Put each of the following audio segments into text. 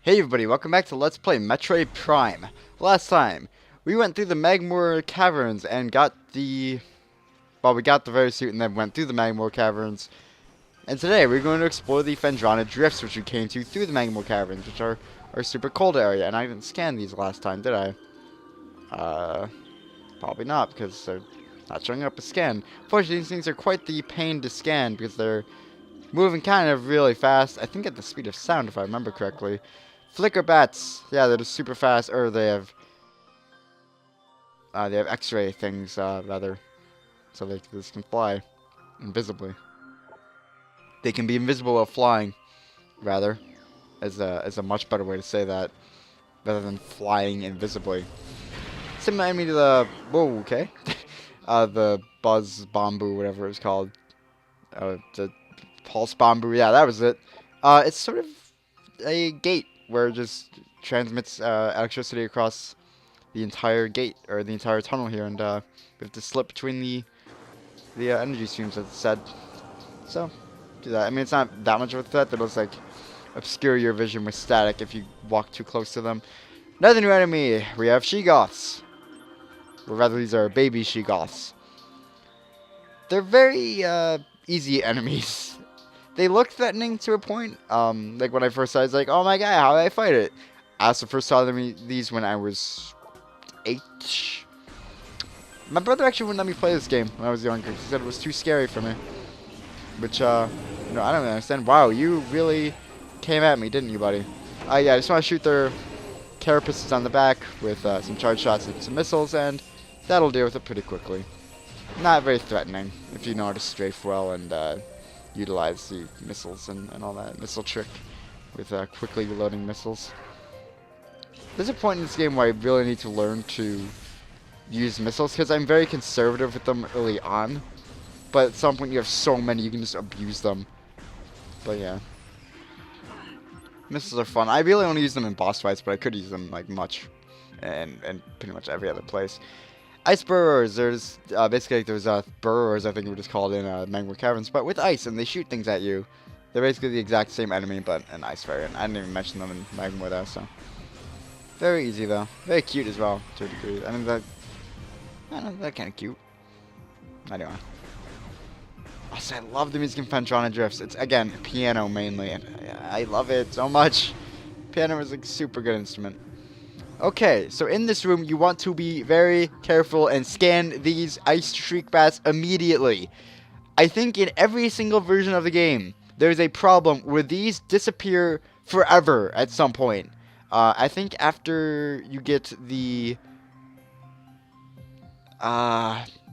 Hey everybody, welcome back to Let's Play Metroid Prime. Last time, we went through the Magmoor Caverns and got the... Well, we got the very suit and then went through the Magmoor Caverns. And today, we're going to explore the Phendrana Drifts, which we came to through the Magmoor Caverns, which are our super cold area. And I didn't scan these last time, did I? Probably not, because they're not showing up as scan. Fortunately, these things are quite the pain to scan, because they're moving kind of really fast. I think at the speed of sound, if I remember correctly. Flicker bats, yeah, they're just super fast, or they have X-ray things, rather, so they just can fly invisibly. They can be invisible while flying, rather, is a much better way to say that, rather than flying invisibly. Similar to the okay, the Buzz Bombu, whatever it was called, the Pulse Bombu, yeah, that was it. It's sort of a gate where it just transmits electricity across the entire gate, or the entire tunnel here, and we have to slip between the energy streams, as it said. So, do that. I mean, it's not that much of a threat, they'll just, like, obscure your vision with static if you walk too close to them. Another new enemy, we have Sheegoths. Or rather, these are baby Sheegoths. They're very, easy enemies. They look threatening to a point. Like when I first saw it, I was like, oh my god, how did I fight it? I also first saw these when I was 8. My brother actually wouldn't let me play this game when I was younger. He said it was too scary for me. Which, I don't really understand. Wow, you really came at me, didn't you, buddy? Yeah, I just want to shoot their carapaces on the back with some charge shots and some missiles, and that'll deal with it pretty quickly. Not very threatening, if you know how to strafe well and, utilize the missiles and all that missile trick with quickly reloading missiles. There's a point in this game where I really need to learn to use missiles, because I'm very conservative with them early on, but at some point you have so many you can just abuse them. But yeah, missiles are fun. I really only use them in boss fights, but I could use them like much and pretty much every other place. Ice burrowers, there's basically there's burrowers, I think we just called in Magmoor Caverns, but with ice, and they shoot things at you. They're basically the exact same enemy, but an ice variant. I didn't even mention them in Magmoor though, so very easy though, very cute as well to a degree. I mean that, I don't know, they're kind of cute. Anyway, also, I love the music in Phendrana Drifts. It's again piano mainly, and I love it so much. Piano is like a super good instrument. Okay, so in this room, you want to be very careful and scan these ice shriek bats immediately. I think in every single version of the game, there's a problem where these disappear forever at some point. I think after you get the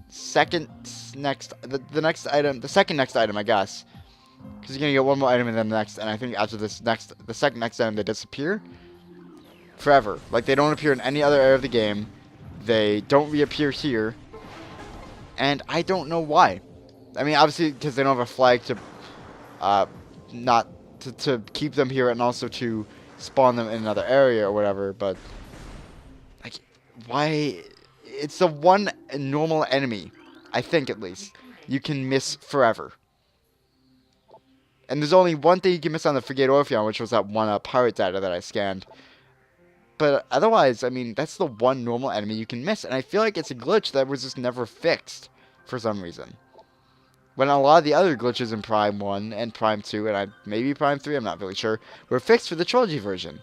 second next item, I guess. Because you're gonna get one more item and then the next, and I think after the second next item, they disappear. Forever. Like, they don't appear in any other area of the game. They don't reappear here. And I don't know why. I mean, obviously, because they don't have a flag to, to keep them here and also to spawn them in another area or whatever, but, like, why? It's the one normal enemy, I think at least, you can miss forever. And there's only one thing you can miss on the Frigate Orpheon, which was that one pirate data that I scanned. But otherwise, I mean, that's the one normal enemy you can miss. And I feel like it's a glitch that was just never fixed for some reason. When a lot of the other glitches in Prime 1 and Prime 2, and maybe Prime 3, I'm not really sure, were fixed for the Trilogy version.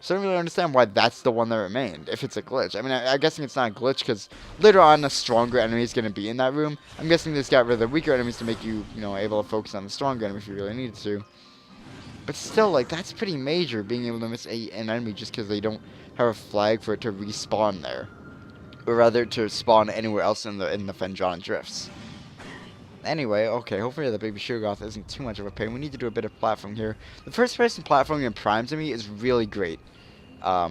So I don't really understand why that's the one that remained, if it's a glitch. I mean, I'm guessing it's not a glitch, because later on a stronger enemy is going to be in that room. I'm guessing this got rid of the weaker enemies to make you, able to focus on the stronger enemy if you really needed to. But still, like, that's pretty major, being able to miss an enemy just because they don't have a flag for it to respawn there. Or rather, to spawn anywhere else in the Phendrana Drifts. Anyway, okay, hopefully the baby Sheegoth isn't too much of a pain. We need to do a bit of platforming here. The first-person platforming in Prime to me is really great. I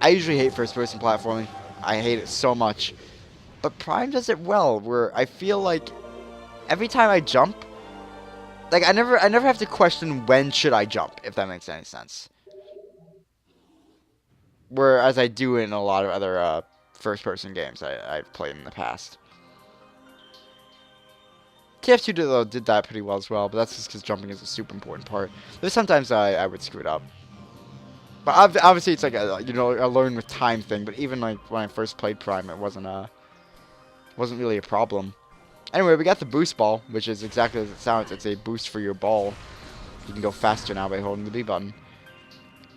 usually hate first-person platforming. I hate it so much. But Prime does it well, where I feel like every time I jump, like, I never have to question when should I jump, if that makes any sense. Whereas I do in a lot of other first-person games I've played in the past. TF2 did that pretty well as well, but that's just because jumping is a super important part. There's sometimes I would screw it up. But obviously it's like a, you know, a learn with time thing. But even like when I first played Prime, it wasn't really a problem. Anyway, we got the boost ball, which is exactly as it sounds. It's a boost for your ball. You can go faster now by holding the B button.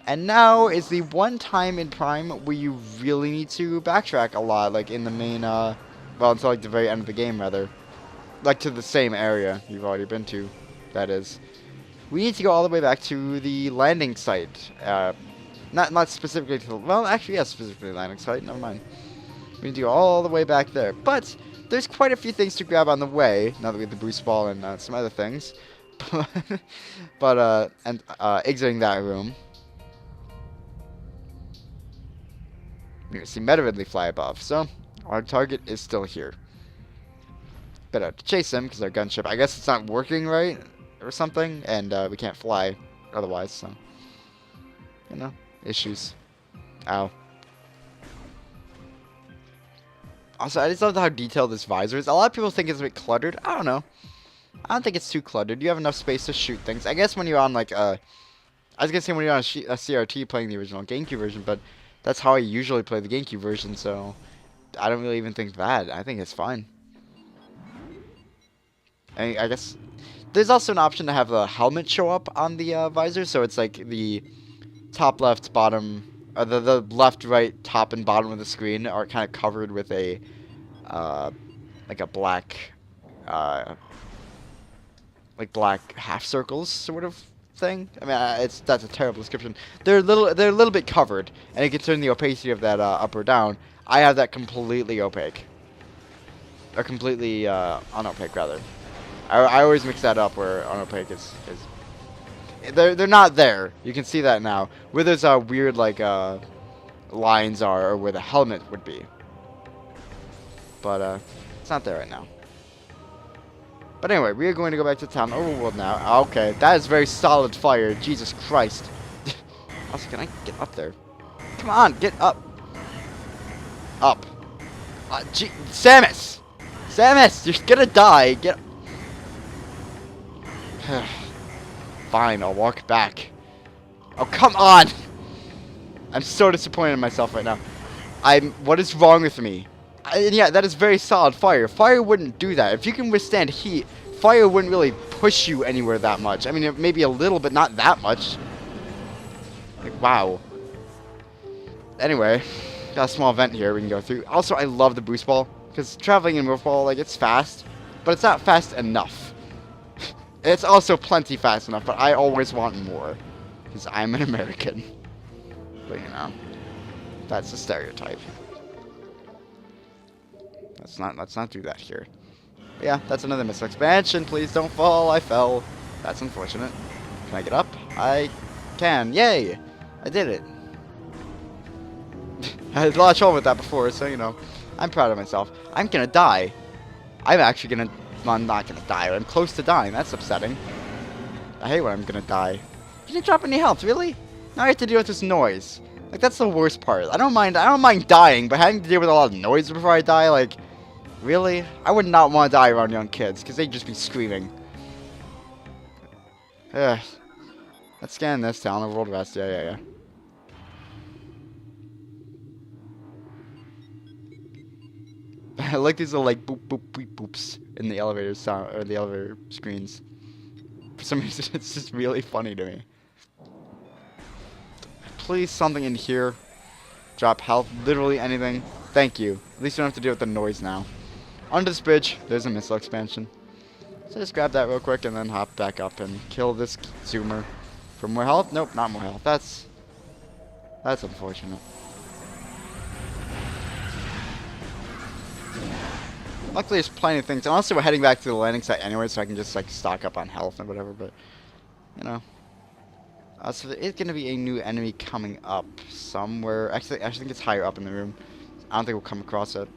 And now is the one time in Prime where you really need to backtrack a lot, like in the main, well, until like the very end of the game, rather. Like to the same area you've already been to, that is. We need to go all the way back to the landing site. Not specifically to the, well, actually, yes, specifically the landing site, never mind. We need to go all the way back there. But there's quite a few things to grab on the way, now that we have the boost ball and some other things. But, exiting that room. You can see Meta-Ridley fly above, so our target is still here. Better have to chase him, because our gunship, I guess it's not working right, or something, and we can't fly otherwise, so, you know, issues. Ow. Also, I just love how detailed this visor is. A lot of people think it's a bit cluttered. I don't know. I don't think it's too cluttered. You have enough space to shoot things. I guess when you're on, like, I was going to say when you're on a CRT playing the original GameCube version, but that's how I usually play the GameCube version, so I don't really even think that. I think it's fine. I guess there's also an option to have the helmet show up on the visor, so it's like the top left, bottom, the left, right, top, and bottom of the screen are kind of covered with a like a black, like black half circles sort of thing. I mean, that's a terrible description. They're a little bit covered, and you can turn the opacity of that up or down. I have that completely opaque, or completely unopaque rather. I always mix that up where unopaque is they're not there. You can see that now. Where those weird like lines are, or where the helmet would be. But it's not there right now. But anyway, we are going to go back to Tallon Overworld now. Okay, that is very solid fire. Jesus Christ. Also, can I get up there? Come on, get up. Up. Samus! Samus, you're gonna die. Get. Fine, I'll walk back. Oh, come on! I'm so disappointed in myself right now. What is wrong with me? And yeah, that is very solid fire. Fire wouldn't do that. If you can withstand heat, fire wouldn't really push you anywhere that much. I mean, maybe a little, but not that much. Like, wow. Anyway, got a small vent here we can go through. Also, I love the boost ball, because traveling in Wolf Ball, like, it's fast, but it's not fast enough. It's also plenty fast enough, but I always want more, because I'm an American. But, you know, that's a stereotype. Let's not do that here. But yeah, that's another missile expansion. Please don't fall. I fell. That's unfortunate. Can I get up? I can. Yay! I did it. I had a lot of trouble with that before, so, you know, I'm proud of myself. I'm gonna die. I'm actually gonna... Well, I'm not gonna die. I'm close to dying. That's upsetting. I hate when I'm gonna die. You didn't drop any health, really? Now I have to deal with this noise. Like, that's the worst part. I don't mind dying, but having to deal with a lot of noise before I die, like... Really? I would not want to die around young kids, because they'd just be screaming. Ugh. Let's scan this Tallon Overworld West. Yeah. I like these little, like, boop, boop, beep, boops in the elevator sound, or the elevator screens. For some reason, it's just really funny to me. Please, something in here. Drop health, literally anything. Thank you. At least you don't have to deal with the noise now. Under this bridge, there's a missile expansion. So just grab that real quick and then hop back up and kill this zoomer. For more health? Nope, not more health. That's unfortunate. Luckily, there's plenty of things. And also, we're heading back to the landing site anyway, so I can just, like, stock up on health and whatever, but, you know. So there is going to be a new enemy coming up somewhere. Actually, I think it's higher up in the room. I don't think we'll come across it.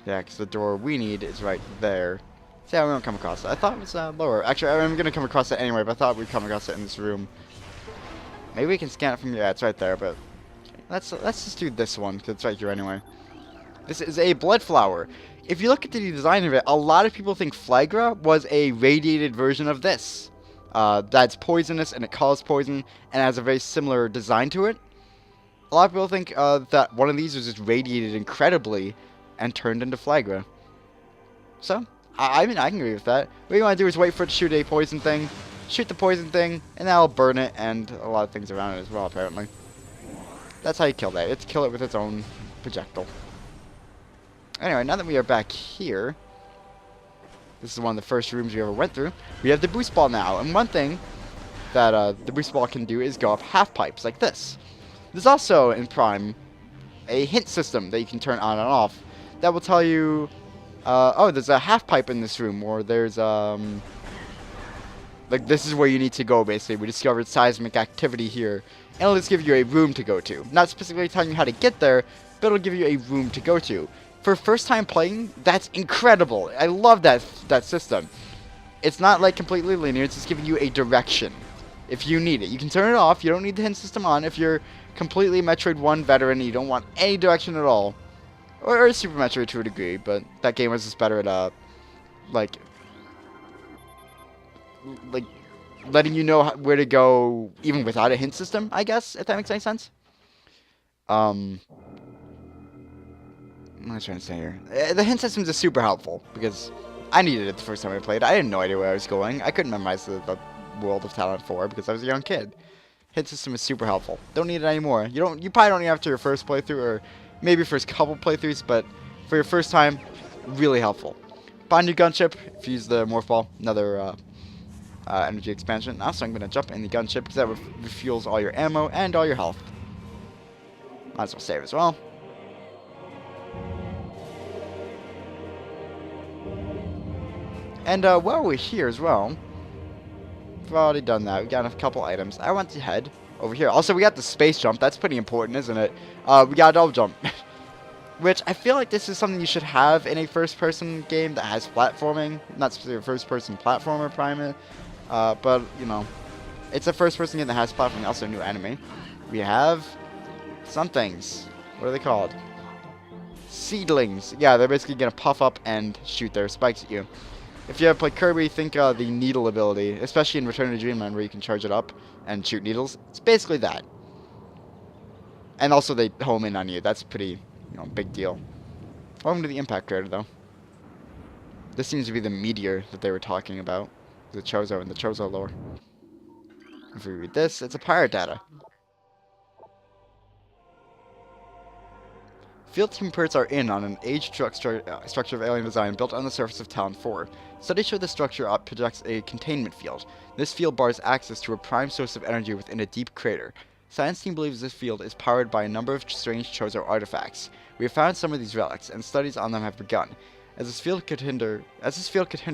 Yeah, because the door we need is right there. So yeah, we won't come across it. I thought it was lower. Actually, I'm going to come across it anyway, but I thought we'd come across it in this room. Maybe we can scan it from here. Yeah, it's right there, but let's just do this one, because it's right here anyway. This is a blood flower. If you look at the design of it, a lot of people think Flagra was a radiated version of this. that's poisonous and it causes poison and has a very similar design to it. A lot of people think that one of these was just radiated incredibly and turned into Flagra. So, I mean, I can agree with that. What you want to do is wait for it to shoot a poison thing, shoot the poison thing, and that'll burn it and a lot of things around it as well, apparently. That's how you kill that. It's kill it with its own projectile. Anyway, now that we are back here, this is one of the first rooms we ever went through. We have the boost ball now, and one thing that the boost ball can do is go off half pipes like this. There's also in Prime a hint system that you can turn on and off that will tell you, oh, there's a half pipe in this room, or there's like this is where you need to go. Basically, we discovered seismic activity here, and it'll just give you a room to go to. Not specifically telling you how to get there, but it'll give you a room to go to. For first time playing, that's incredible. I love that system. It's not like completely linear, it's just giving you a direction if you need it. You can turn it off, you don't need the hint system on if you're completely Metroid 1 veteran and you don't want any direction at all. Or Super Metroid to a degree, but that game was just better at, like letting you know where to go even without a hint system, I guess, if that makes any sense. What am I trying to say here? The hint systems are super helpful, because I needed it the first time I played. I had no idea where I was going. I couldn't memorize the world of Tallon 4 because I was a young kid. Hint system is super helpful. Don't need it anymore. You probably don't need it after your first playthrough, or maybe first couple playthroughs, but for your first time, really helpful. Find your gunship if you use the morph ball, another energy expansion. Also, I'm going to jump in the gunship because that refuels all your ammo and all your health. Might as well save as well. And while we're here as well, we've already done that. We got a couple items. I want to head over here. Also, we got the space jump. That's pretty important, isn't it? We got a double jump. Which, I feel like this is something you should have in a first-person game that has platforming. Not specifically a first-person platformer, Prime. But, you know, it's a first-person game that has platforming. Also, a new enemy. We have some things. What are they called? Seedlings. Yeah, they're basically going to puff up and shoot their spikes at you. If you ever play Kirby, think the needle ability, especially in Return to Dreamland, where you can charge it up and shoot needles. It's basically that. And also, they home in on you. That's pretty, big deal. Welcome to the impact crater, though. This seems to be the meteor that they were talking about. The Chozo and the Chozo lore. If we read this, it's a pirate data. Field team reports are in on an aged structure of alien design built on the surface of Tallon 4. Studies show the structure projects a containment field. This field bars access to a prime source of energy within a deep crater. Science team believes this field is powered by a number of strange Chozo artifacts. We have found some of these relics, and studies on them have begun. As this field could hinder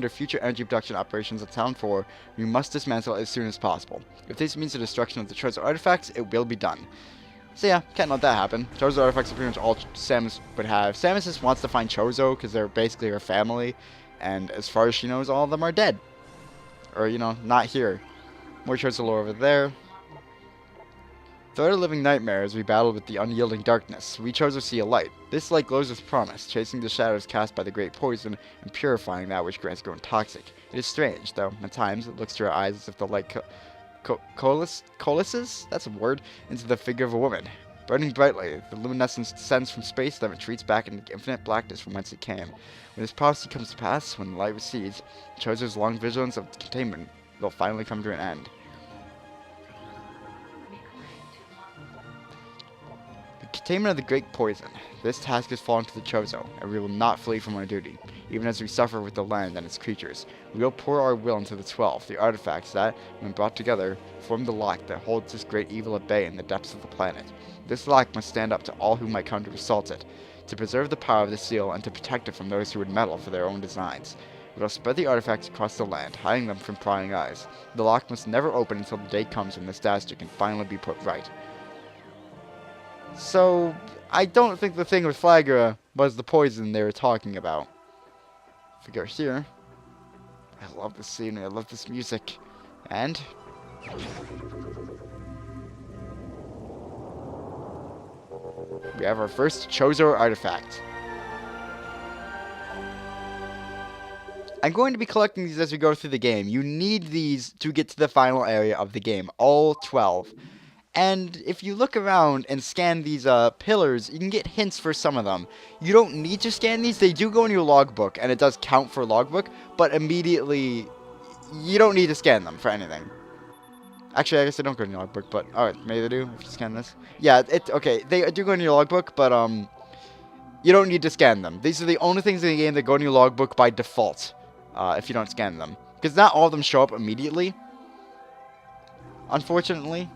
future energy production operations at Tallon 4, we must dismantle it as soon as possible. If this means the destruction of the Chozo artifacts, it will be done. So yeah, can't let that happen. Chozo artifacts are pretty much all Samus would have. Samus just wants to find Chozo because they're basically her family, and as far as she knows, all of them are dead. Or, not here. More Chozo lore over there. Throughout our living nightmare as we battle with the unyielding darkness, we Chozo see a light. This light glows with promise, chasing the shadows cast by the great poison and purifying that which has grown toxic. It is strange, though. At times, it looks to our eyes as if the light coalesces, that's a word, into the figure of a woman. Burning brightly, the luminescence descends from space, then retreats back into infinite blackness from whence it came. When this prophecy comes to pass, when the light recedes, Chozo's long vigilance of containment will finally come to an end. The containment of the great poison. This task has fallen to the Chozo, and we will not flee from our duty, even as we suffer with the land and its creatures. We will pour our will into the 12, the artifacts that, when brought together, form the lock that holds this great evil at bay in the depths of the planet. This lock must stand up to all who might come to assault it, to preserve the power of the seal and to protect it from those who would meddle for their own designs. We will spread the artifacts across the land, hiding them from prying eyes. The lock must never open until the day comes when this disaster can finally be put right. So, I don't think the thing with Flagra was the poison they were talking about. If we go here, I love this scenery, I love this music, and we have our first Chozo artifact. I'm going to be collecting these as we go through the game. You need these to get to the final area of the game, all 12. And if you look around and scan these pillars, you can get hints for some of them. You don't need to scan these. They do go in your logbook, and it does count for logbook, but immediately, you don't need to scan them for anything. Actually, I guess they don't go in your logbook, but alright, maybe they do if you scan this. Yeah, okay, they do go in your logbook, but you don't need to scan them. These are the only things in the game that go in your logbook by default, if you don't scan them. Because not all of them show up immediately, unfortunately.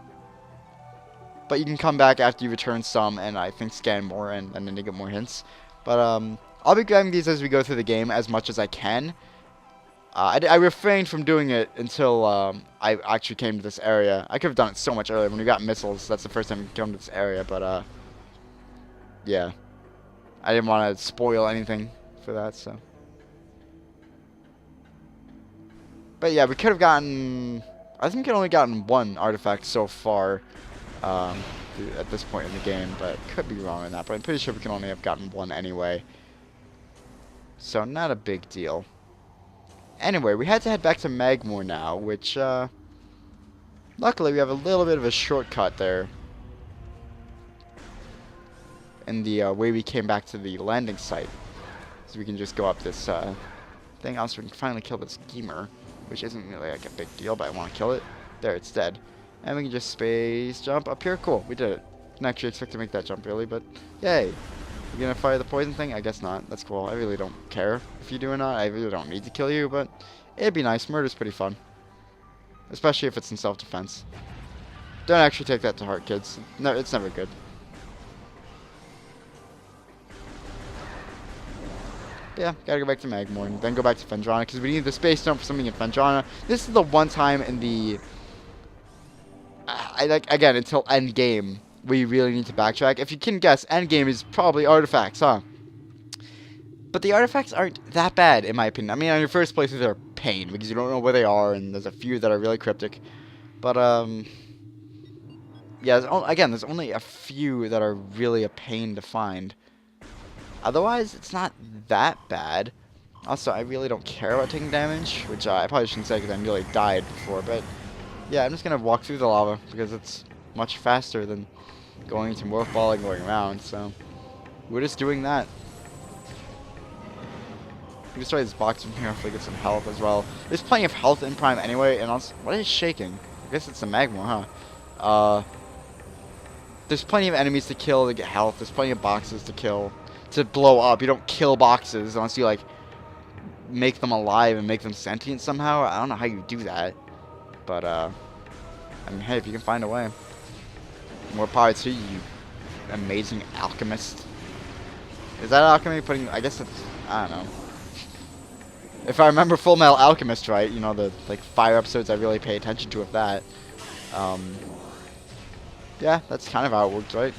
But you can come back after you return some, and I think scan more, and then you get more hints. But I'll be grabbing these as we go through the game as much as I can. I refrained from doing it until I actually came to this area. I could have done it so much earlier. When we got missiles, that's the first time we came to this area. But yeah, I didn't want to spoil anything for that. So, but yeah, we could have gotten. I think we only gotten one artifact so far. At this point in the game, but could be wrong on that, but I'm pretty sure we can only have gotten one anyway. So not a big deal. Anyway, we had to head back to Magmore now, which luckily we have a little bit of a shortcut there in the way we came back to the landing site. So we can just go up this thing. Also, we can finally kill this Schemer, which isn't really like a big deal, but I want to kill it. There, it's dead. And we can just space jump up here. Cool, we did it. Didn't actually expect to make that jump, really, but yay. You gonna fire the poison thing? I guess not. That's cool. I really don't care if you do or not. I really don't need to kill you, but it'd be nice. Murder's pretty fun. Especially if it's in self-defense. Don't actually take that to heart, kids. No, it's never good. But yeah, gotta go back to Magmore and then go back to Phendrana because we need the space jump for something in Phendrana. This is the one time in the... again, until end game, we really need to backtrack. If you can guess, end game is probably artifacts, huh? But the artifacts aren't that bad, in my opinion. I mean, on your first playthrough, they're a pain because you don't know where they are, and there's a few that are really cryptic. But yeah, again, there's only a few that are really a pain to find. Otherwise, it's not that bad. Also, I really don't care about taking damage, which I probably shouldn't say because I nearly died before, but yeah, I'm just going to walk through the lava because it's much faster than going to morph ball and going around, so we're just doing that. We can destroy this box from here, hopefully get some health as well. There's plenty of health in Prime anyway, and also, what is shaking? I guess it's the Magmore, huh? There's plenty of enemies to kill to get health, there's plenty of boxes to kill, to blow up. You don't kill boxes unless you, like, make them alive and make them sentient somehow. I don't know how you do that. But, I mean, hey, if you can find a way. More power to you, you amazing alchemist. Is that alchemy putting... I guess it's... I don't know. If I remember Full Metal Alchemist right, you know, the, like, fire episodes I really pay attention to with that. Yeah, that's kind of how it works, right?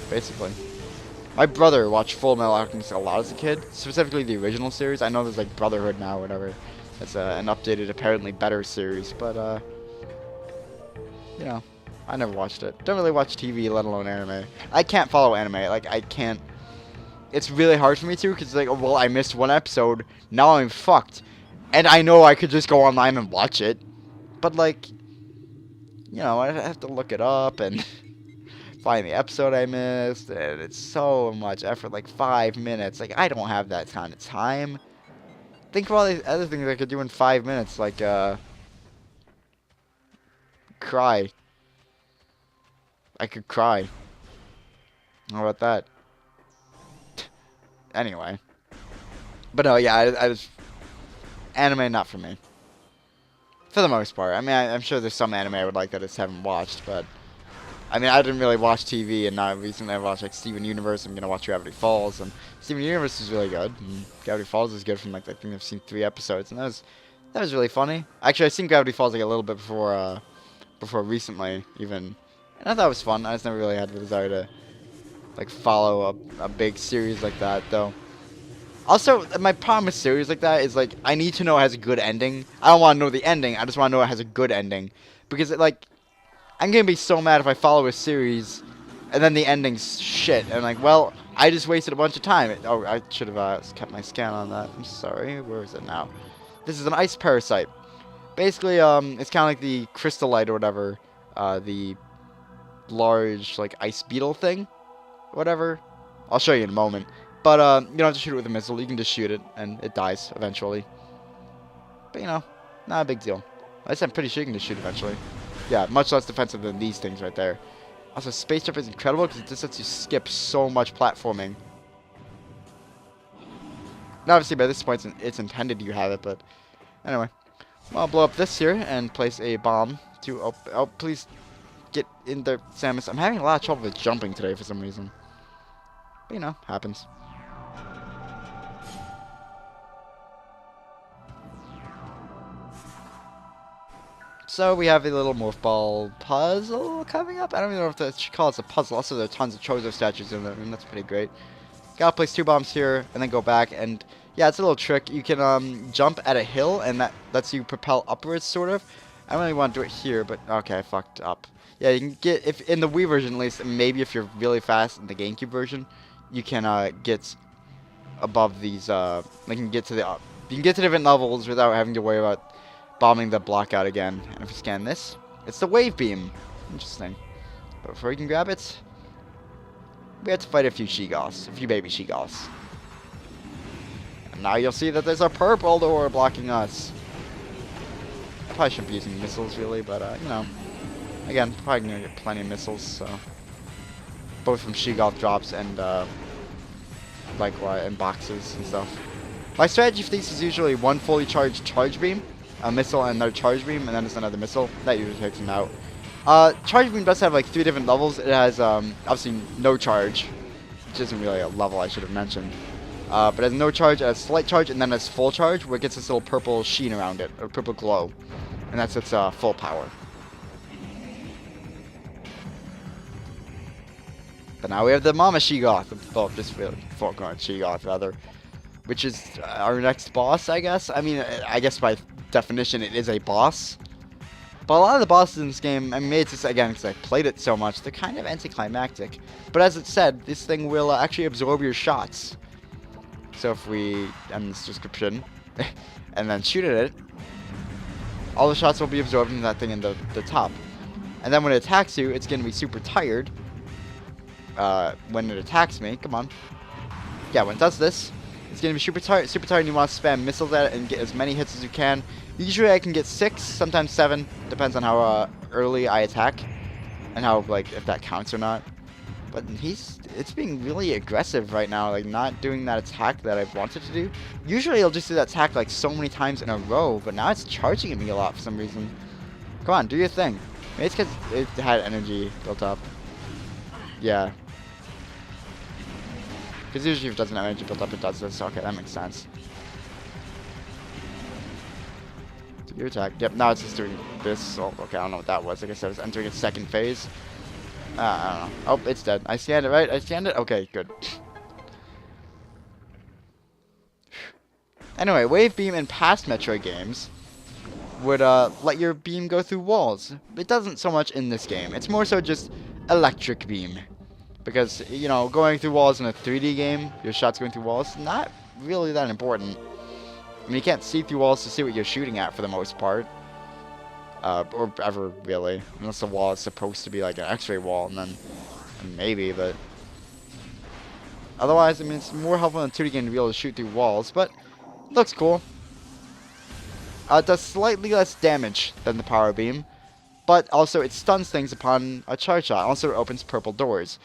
Basically. My brother watched Full Metal Alchemist a lot as a kid. Specifically the original series. I know there's, like, Brotherhood now or whatever. It's an updated, apparently better series, but, you know, I never watched it. Don't really watch TV, let alone anime. I can't follow anime. Like, I can't. It's really hard for me to, because, like, well, I missed one episode, now I'm fucked. And I know I could just go online and watch it, but, like, you know, I have to look it up and find the episode I missed, and it's so much effort, like, 5 minutes. Like, I don't have that kind of time. Think of all these other things I could do in 5 minutes, like, cry. I could cry. How about that? Anyway. But no, yeah, I just... Anime, not for me. For the most part. I mean, I'm sure there's some anime I would like that I just haven't watched, but... I mean, I didn't really watch TV, and now recently I watched, like, Steven Universe. I'm gonna watch Gravity Falls, and Steven Universe is really good. And Gravity Falls is good from, like, I think I've seen 3 episodes, and that was really funny. Actually, I've seen Gravity Falls, like, a little bit before recently, even. And I thought it was fun. I just never really had the desire to, like, follow a big series like that, though. Also, my problem with series like that is, like, I need to know it has a good ending. I don't want to know the ending. I just want to know it has a good ending. Because, like, I'm going to be so mad if I follow a series and then the ending's shit. And I'm like, well, I just wasted a bunch of time. Oh, I should have kept my scan on that. I'm sorry. Where is it now? This is an ice parasite. Basically, it's kind of like the crystallite or whatever. The large, like, ice beetle thing. Whatever. I'll show you in a moment. But, you don't have to shoot it with a missile. You can just shoot it, and it dies eventually. But, you know, not a big deal. At least I'm pretty sure you can just shoot eventually. Yeah, much less defensive than these things right there. Also, Space Jump is incredible because it just lets you skip so much platforming. Now, obviously, by this point, it's intended you have it, but anyway. Well, I'll blow up this here and place a bomb to... Oh, please get in there, Samus. I'm having a lot of trouble with jumping today for some reason. But, you know, happens. So we have a little morph ball puzzle coming up. I don't even know if I should call it a puzzle. Also, there are tons of Chozo statues in there, and that's pretty great. Gotta place 2 bombs here, and then go back, and yeah, it's a little trick. You can jump at a hill, and that lets you propel upwards, sort of. I don't really want to do it here, but okay, I fucked up. Yeah, you can get, if in the Wii version at least, maybe if you're really fast in the GameCube version, you can get above these, you can get to the, you can get to different levels without having to worry about bombing the block out again. And if we scan this, it's the wave beam. Interesting. But before we can grab it, we have to fight a few Sheegoths, a few baby Sheegoths. And now you'll see that there's a purple door blocking us. I probably shouldn't be using missiles really, but you know, again, probably gonna get plenty of missiles. So both from Sheegoth drops and likewise in boxes and stuff. My strategy for these is usually one fully charged charge beam, a missile and another charge beam, and then there's another missile. That usually takes them out. Charge beam does have like 3 different levels. It has obviously no charge, which isn't really a level I should have mentioned. But it has no charge, it has slight charge, and then it has full charge, where it gets this little purple sheen around it, or purple glow. And that's its full power. But now we have the Mama Sheegoth, well, just really foreground Sheegoth rather, which is our next boss, I guess. I mean, I guess by definition it is a boss. But a lot of the bosses in this game, I mean, maybe it's just, again, because I played it so much, they're kind of anticlimactic. But as it said, this thing will actually absorb your shots. So if we end this description, and then shoot at it, all the shots will be absorbed in that thing in the top. And then when it attacks you, it's going to be super tired. When it attacks me, come on. Yeah, when it does this, it's going to be super tired, and you want to spam missiles at it and get as many hits as you can. Usually I can get 6, sometimes 7, depends on how early I attack, and how, like, if that counts or not. But it's being really aggressive right now, like, not doing that attack that I wanted to do. Usually it'll just do that attack, like, so many times in a row, but now it's charging at me a lot for some reason. Come on, do your thing. Maybe it's because it had energy built up. Yeah. Because usually if it doesn't have energy built up, it does this. Okay, that makes sense. Do your attack. Yep, now it's just doing this. Oh, okay, I don't know what that was. Like I said, it's entering its second phase. I don't know. Oh, it's dead. I scanned it, right? I scanned it? Okay, good. Anyway, Wave Beam in past Metroid games would let your beam go through walls. It doesn't so much in this game. It's more so just Electric Beam. Because, you know, going through walls in a 3D game, your shots going through walls, not really that important. I mean, you can't see through walls to see what you're shooting at for the most part. Or ever, really. Unless the wall is supposed to be like an x-ray wall, and then maybe, but... Otherwise, I mean, it's more helpful in a 2D game to be able to shoot through walls, but it looks cool. It does slightly less damage than the Power Beam, but also it stuns things upon a charge shot. Also, it opens purple doors.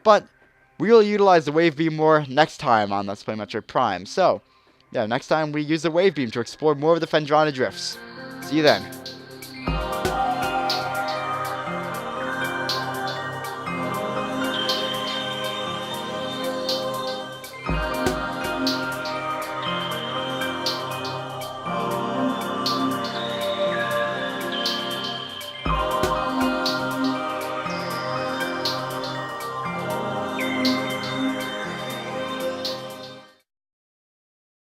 But we will utilize the Wave Beam more next time on Let's Play Metroid Prime. So, yeah, next time we use the Wave Beam to explore more of the Phendrana Drifts. See you then.